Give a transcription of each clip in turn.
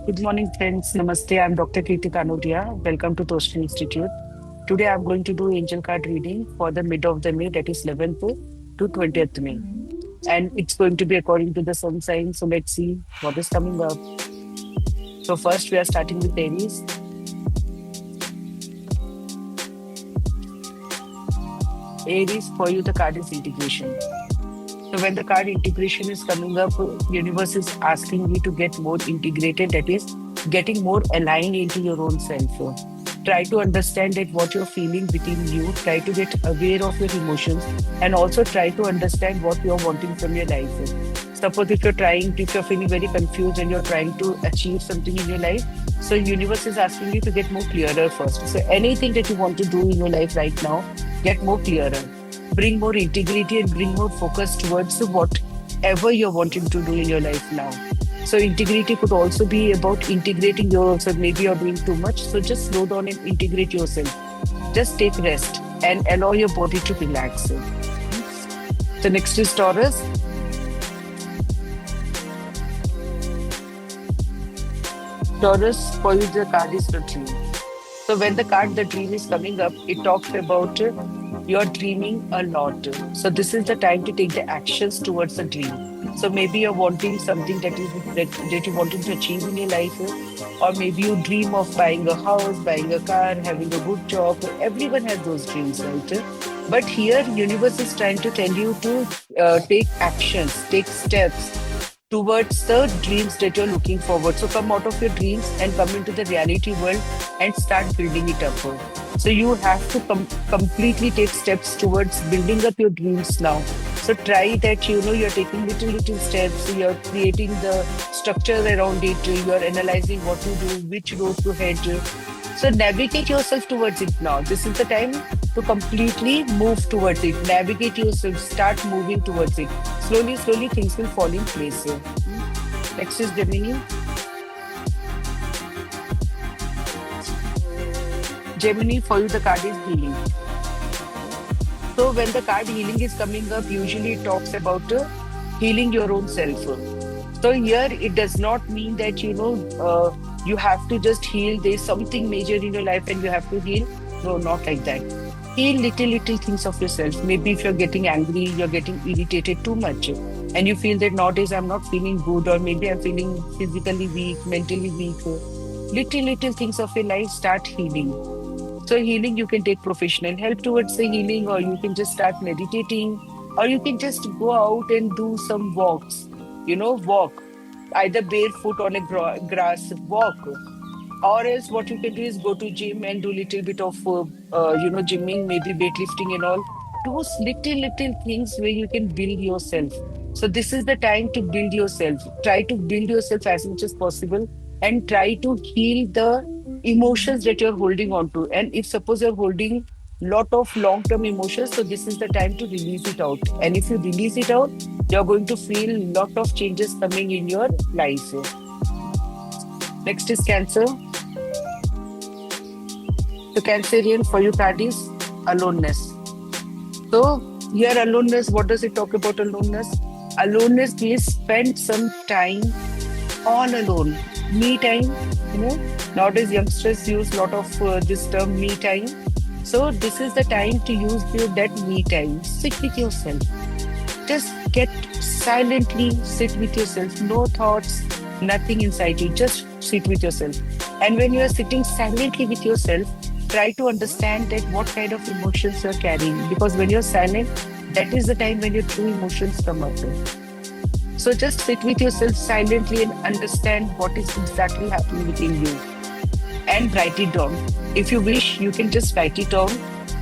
Good morning, friends. Namaste. I'm Dr. Kirti Kanodia. Welcome to Toshki Institute. Today, I'm going to do angel card reading for the mid of the May, that is 11th to 20th May. And it's going to be according to the sun sign. So let's see what is coming up. So first, we are starting with Aries. Aries, for you, the card is integration. So when the card integration is coming up, universe is asking you to get more integrated, that is getting more aligned into your own self. Try to understand that what you're feeling within you, try to get aware of your emotions, and also try to understand what you're wanting from your life. Suppose if you're feeling very confused and you're trying to achieve something in your life, so universe is asking you to get more clearer first. So anything that you want to do in your life right now, get more clearer, bring more integrity and bring more focus towards whatever you're wanting to do in your life now. So integrity could also be about integrating yourself. Maybe you're doing too much. So just slow down and integrate yourself. Just take rest and allow your body to relax. So next is Taurus. Taurus, for you the card is the dream. So when the card the dream is coming up, it talks about you're dreaming a lot. So this is the time to take the actions towards the dream. So maybe you're wanting something that you wanted to achieve in your life, or maybe you dream of buying a house, buying a car, having a good job. Everyone has those dreams, right? But here, universe is trying to tell you to take actions, take steps towards the dreams that you're looking forward. So come out of your dreams and come into the reality world and start building it up. So you have to completely take steps towards building up your dreams now. So try that, you're taking little steps, you're creating the structure around it, you're analyzing what to do, which road to head. So navigate yourself towards it now. This is the time to completely move towards it. Navigate yourself, start moving towards it. Slowly, things will fall in place. Next is Gemini. Gemini, for you, the card is healing. So when the card healing is coming up, usually it talks about healing your own self. So here it does not mean that you have to just heal. There's something major in your life and you have to heal. No, not like that. Heal little things of yourself. Maybe if you're getting angry, you're getting irritated too much, and you feel that nowadays I'm not feeling good, or maybe I'm feeling physically weak, mentally weak. Little things of your life, start healing. So healing, you can take professional help towards the healing, or you can just start meditating, or you can just go out and do some walks. Walk either barefoot on a grass walk, or else what you can do is go to gym and do little bit of gymming, maybe weightlifting and all. Do little things where you can build yourself. So this is the time to build yourself. Try to build yourself as much as possible and try to heal the emotions that you're holding on to. And if suppose you're holding lot of long-term emotions, so this is the time to release it out. And if you release it out, you're going to feel lot of changes coming in your life. Next is Cancer. The Cancerian, for you card is aloneness. So here aloneness, what does it talk about aloneness? Aloneness means spend some time all alone. Me time, nowadays youngsters use a lot of this term me time. So this is the time to use that me time. Sit with yourself. Just get silently sit with yourself. No thoughts, nothing inside you. Just sit with yourself. And when you are sitting silently with yourself, try to understand that what kind of emotions you're carrying. Because when you're silent, that is the time when your true emotions come out. So just sit with yourself silently and understand what is exactly happening within you. And write it down. If you wish, you can just write it down.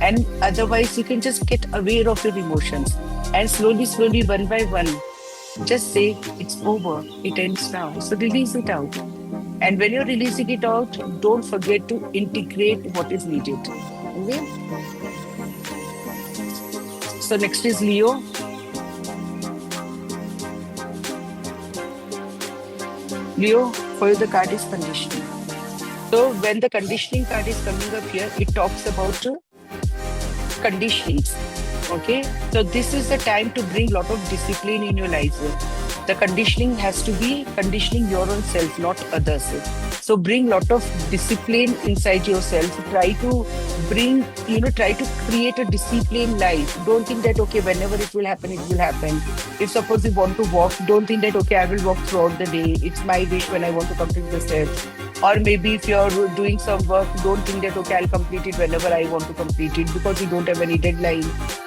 And otherwise, you can just get aware of your emotions. And slowly, one by one, just say, it's over, it ends now. So release it out. And when you're releasing it out, don't forget to integrate what is needed. Okay? So next is Leo. Leo, for you, the card is conditioning. So when the conditioning card is coming up here, it talks about conditionings. Okay, so this is the time to bring a lot of discipline in your life. The conditioning has to be conditioning your own self, not others. So bring lot of discipline inside yourself. Try to bring, try to create a disciplined life. Don't think that, okay, whenever it will happen, it will happen. If suppose you want to walk, don't think that, okay, I will walk throughout the day. It's my wish when I want to complete the steps. Or maybe if you're doing some work, don't think that, okay, I'll complete it whenever I want to complete it because you don't have any deadline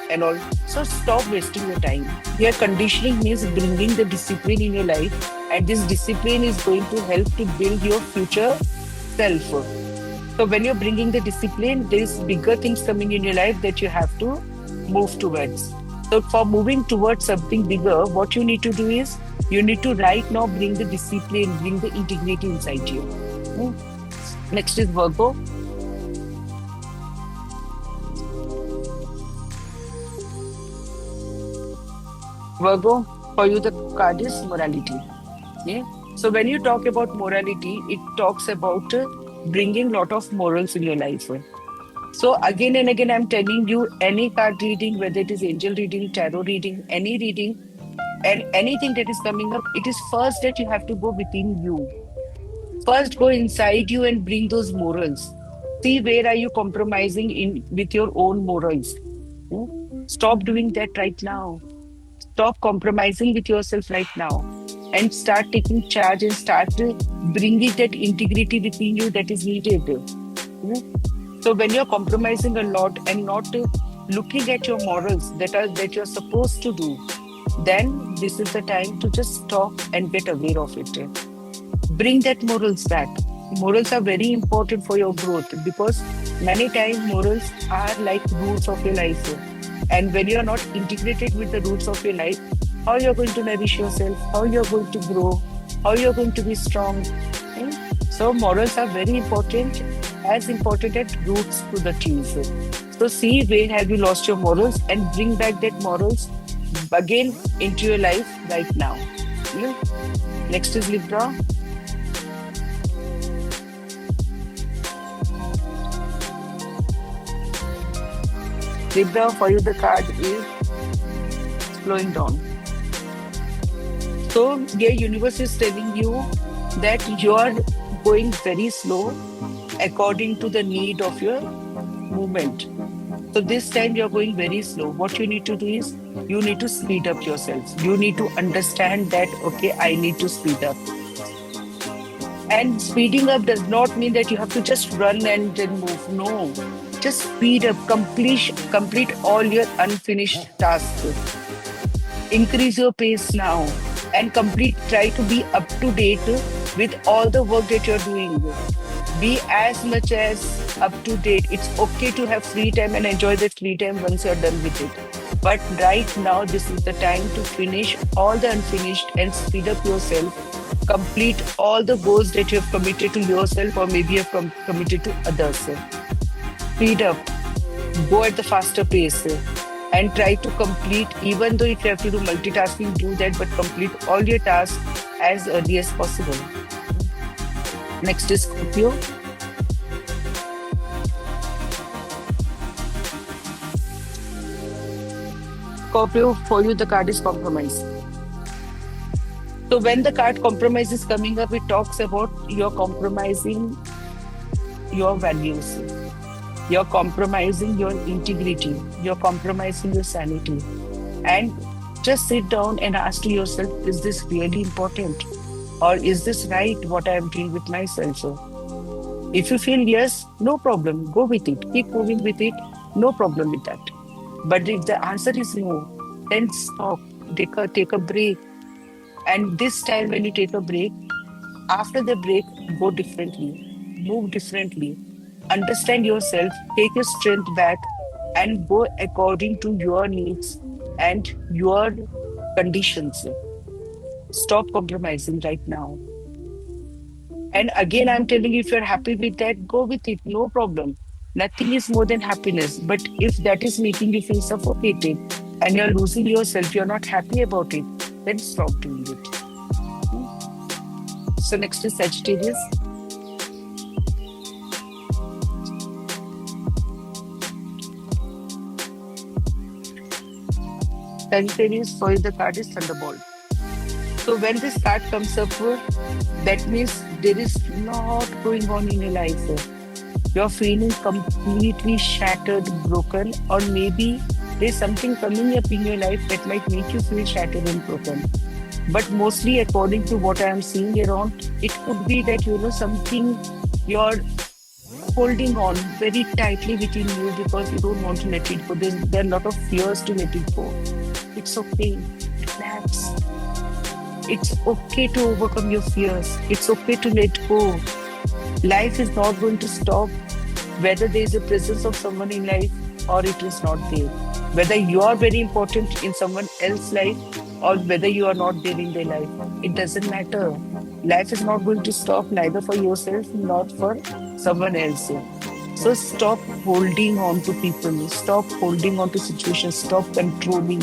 and all. So stop wasting your time. Here, conditioning means bringing the discipline in your life, and this discipline is going to help to build your future self. So when you're bringing the discipline, there is bigger things coming in your life that you have to move towards. So for moving towards something bigger, what you need to do is you need to right now bring the discipline, bring the integrity inside you. Hmm. Next is Virgo. Virgo, for you the card is morality. Yeah. So when you talk about morality, it talks about bringing lot of morals in your life. So again and again, I'm telling you, any card reading, whether it is angel reading, tarot reading, any reading, and anything that is coming up, it is first that you have to go within you. First, go inside you and bring those morals. See where are you compromising in with your own morals. Stop doing that right now. Stop compromising with yourself right now, and start taking charge and start bringing that integrity within you that is needed. So when you're compromising a lot and not looking at your morals that you're supposed to do, then this is the time to just stop and get aware of it. Bring that morals back. Morals are very important for your growth because many times morals are like roots of your life. And when you're not integrated with the roots of your life, how you're going to nourish yourself, how you're going to grow, how you're going to be strong. Okay? So morals are very important, as important as roots to the trees. So see where have you lost your morals and bring back that morals again into your life right now. Yeah. Next is Libra. Libra, for you the card is slowing down. So your universe is telling you that you are going very slow according to the need of your movement. So this time you're going very slow. What you need to do is you need to speed up yourself. You need to understand that, okay, I need to speed up. And speeding up does not mean that you have to just run and then move. No, just speed up, complete all your unfinished tasks. Increase your pace now and try to be up to date with all the work that you're doing. Be as much as up to date. It's okay to have free time and enjoy the free time once you're done with it. But right now, this is the time to finish all the unfinished and speed up yourself. Complete all the goals that you have committed to yourself or maybe you have committed to others. Speed up, go at the faster pace and try to complete, even though if you have to do multitasking, do that, but complete all your tasks as early as possible. Next is Scorpio. Scorpio, for you, the card is compromise. So when the card compromise is coming up, it talks about you're compromising your values. You're compromising your integrity. You're compromising your sanity. And just sit down and ask to yourself, is this really important? Or is this right what I am doing with myself? If you feel yes, no problem, go with it. Keep moving with it, no problem with that. But if the answer is no, then stop, take a break. And this time when you take a break, after the break, go differently, move differently, understand yourself, take your strength back, and go according to your needs and your conditions. Stop compromising right now. And again, I'm telling you, if you're happy with that, go with it, no problem. Nothing is more than happiness. But if that is making you feel suffocated and you're losing yourself, you're not happy about it, then stop doing it. So next is Sagittarius. Sagittarius, for the card is Thunderbolt. So when this card comes up, that means there is lot going on in your life. You're feeling completely shattered, broken, or maybe there's something coming up in your life that might make you feel shattered and broken. But mostly, according to what I am seeing around, it could be that something you're holding on very tightly within you because you don't want to let it go. There are a lot of fears to let it go. It's okay. Relax. It's okay to overcome your fears. It's okay to let go. Life is not going to stop whether there is a presence of someone in life or it is not there. Whether you are very important in someone else's life or whether you are not there in their life, it doesn't matter. Life is not going to stop neither for yourself nor for someone else. So stop holding on to people, stop holding on to situations, stop controlling.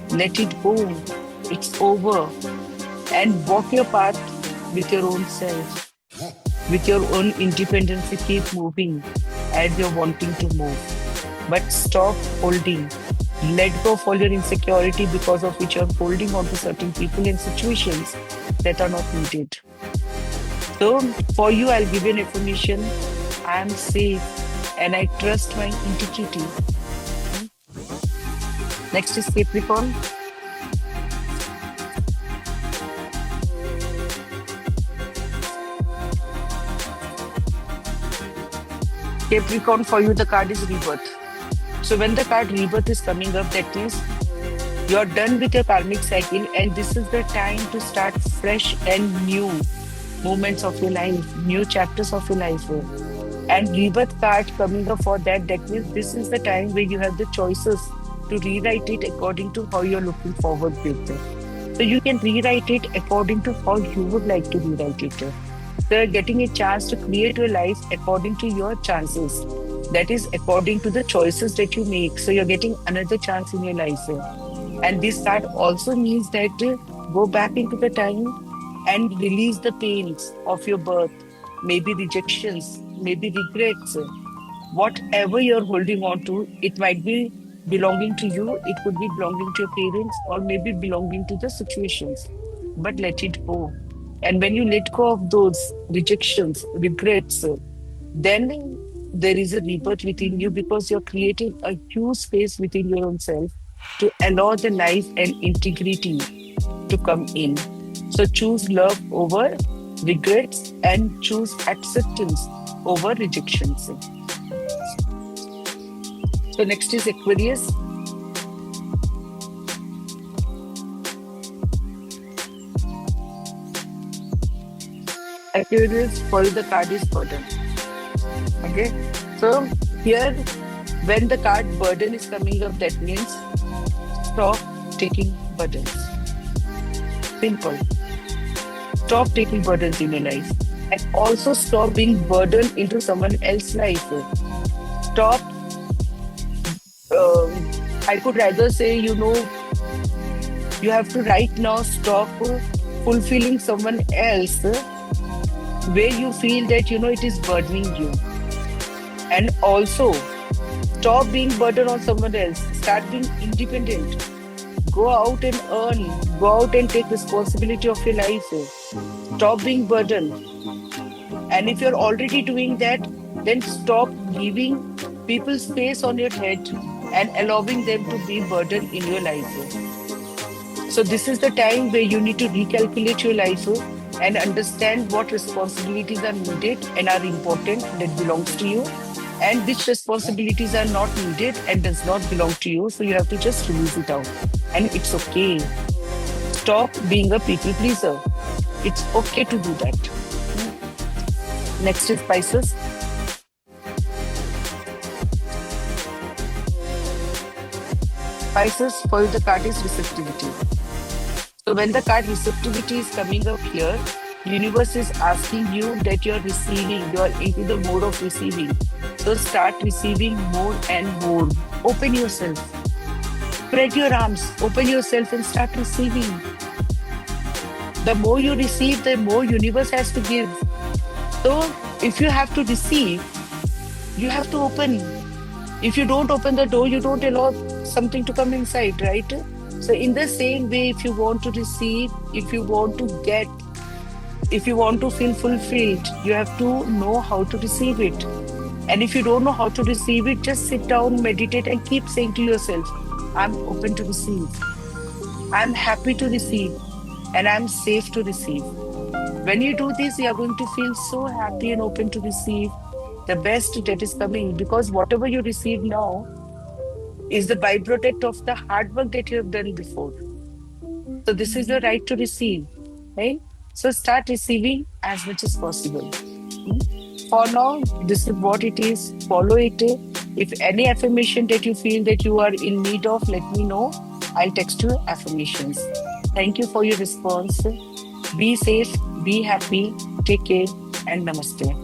Let it go. It's over. And walk your path with your own self, with your own independence. Keep moving as you're wanting to move. But stop holding. Let go of all your insecurity because of which you're holding on to certain people and situations that are not needed. So for you, I'll give you an affirmation. I am safe and I trust my integrity. Next is Capricorn. Capricorn, for you, the card is rebirth. So when the card rebirth is coming up, that means you're done with your karmic cycle and this is the time to start fresh and new moments of your life, new chapters of your life. And rebirth card coming up for that, that means this is the time where you have the choices to rewrite it according to how you're looking forward with it. So you can rewrite it according to how you would like to rewrite it. So you're getting a chance to create your life according to your chances. That is according to the choices that you make. So you're getting another chance in your life. And this card also means that go back into the time and release the pains of your birth, maybe rejections, maybe regrets. Whatever you're holding on to, it might be belonging to you, it could be belonging to your parents, or maybe belonging to the situations. But let it go. And when you let go of those rejections, regrets, then there is a rebirth within you because you're creating a huge space within your own self to allow the life and integrity to come in. So choose love over regrets and choose acceptance over rejections. So next is Aquarius. Aquarius, for the card is burden. Okay. So here, when the card burden is coming up, that means stop taking burdens. Simple. Stop taking burdens in your life. And also stop being burdened into someone else's life. Stop. I could rather say, you have to right now stop fulfilling someone else where you feel that, it is burdening you. And also, stop being burdened on someone else. Start being independent. Go out and earn. Go out and take responsibility of your life. Stop being burdened. And if you're already doing that, then stop giving people space on your head and allowing them to be burdened in your life. So this is the time where you need to recalculate your life and understand what responsibilities are needed and are important that belongs to you, and which responsibilities are not needed and does not belong to you. So you have to just release it out. And it's okay. Stop being a people pleaser. It's okay to do that. Next is Pisces. Pisces, for the card is receptivity. So when the card receptivity is coming up here, universe is asking you that you're receiving, you're into the mode of receiving. So start receiving more and more. Open yourself. Spread your arms, open yourself and start receiving. The more you receive, the more universe has to give. So if you have to receive, you have to open. If you don't open the door, you don't allow something to come inside, right? So in the same way, if you want to receive, if you want to get, if you want to feel fulfilled, you have to know how to receive it. And if you don't know how to receive it, just sit down, meditate, and keep saying to yourself, I'm open to receive, I'm happy to receive, and I'm safe to receive. When you do this, you are going to feel so happy and open to receive the best that is coming, because whatever you receive now is the byproduct of the hard work that you have done before. So this is the right to receive, right? So start receiving as much as possible. Hmm? For now, this is what it is. Follow it. If any affirmation that you feel that you are in need of, let me know. I'll text you affirmations. Thank you for your response. Be safe, be happy, take care, and namaste.